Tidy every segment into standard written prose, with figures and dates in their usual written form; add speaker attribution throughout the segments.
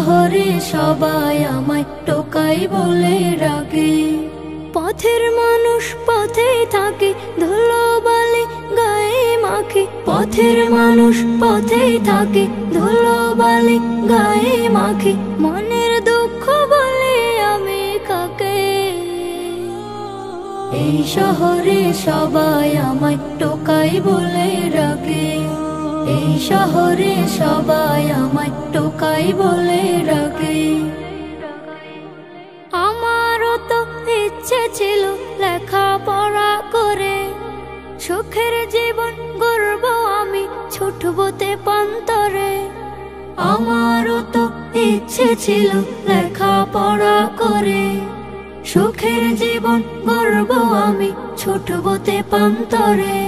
Speaker 1: শহরে সবাই আমায় টোকাই বলে ডাকে। পথের মানুষ পথেই থাকে, ধুলোবালি গায়ে মাখে। পথের মানুষ পথেই থাকে, ধুলোবালি গায়ে মাখে। মনের দুঃখ বলে আমি কাকে? এই শহরে সবাই আমায় টোকাই বলে ডাকে। এই শহরে সবাই আমায় টোকাই বলে ডাকে। আমারও তো ইচ্ছে ছিল লেখাপড়া করে, সুখের জীবন গড়ব আমি, ছুটব তেপান্তরে। আমারও তো ইচ্ছে ছিল লেখাপড়া করে, সুখের জীবন গড়ব আমি, ছুটব তেপান্তরে।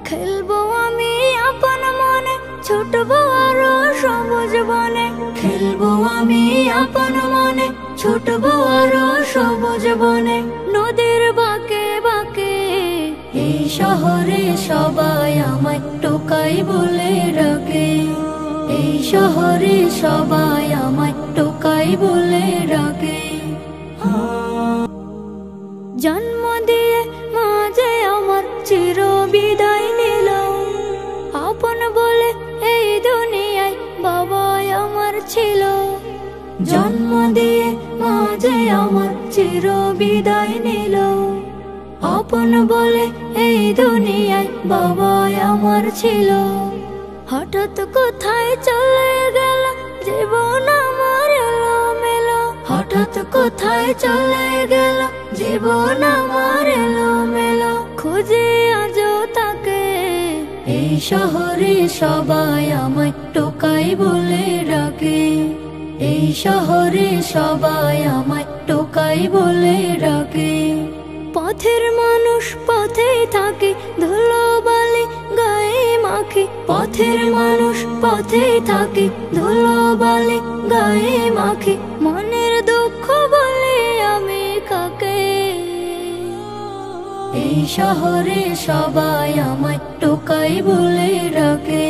Speaker 1: খেলবো আমি আপন মনে, ছুটবো আরো সবুজ বনে। খেলবো আমি আপন মনে, ছুটবো আরো সবুজ বনে। নদীর বাঁকে বাঁকে এই শহরে সবাই আমায় টোকাই বলে ডাকে। এই শহরে সবাই আমায় টোকাই বলে ডাকে। জন্ম দিয়ে মা যে আমার চির বিদায় নিল, আপন বলে এই দুনিয়ায় বাবাই আমার ছিল। জন্ম দিয়ে মা যে আমার চির বিদায় নিল, আপন বলে এই দুনিয়ায় বাবাই আমার ছিল। হঠাৎ কোথায় চলে গেল জীবন আমার এলোমেলো। হঠাৎ কোথায় চলে গেল জীবন আমার এলোমেলো। খুঁজে আজও তাকে এই শহরে সবাই আমায় টোকাই বলে ডাকে। এই শহরে সবাই আমায় টোকাই বলে ডাকে। পথের মানুষ পথেই থাকে, ধুলোবালি গায়ে মাখে। পথের মানুষ পথেই থাকে, ধুলোবালি গায়ে মাখে। মনের দুঃখ বলে আমি কাকে? এই শহরে সবাই আমায় টোকাই বলে ডাকে।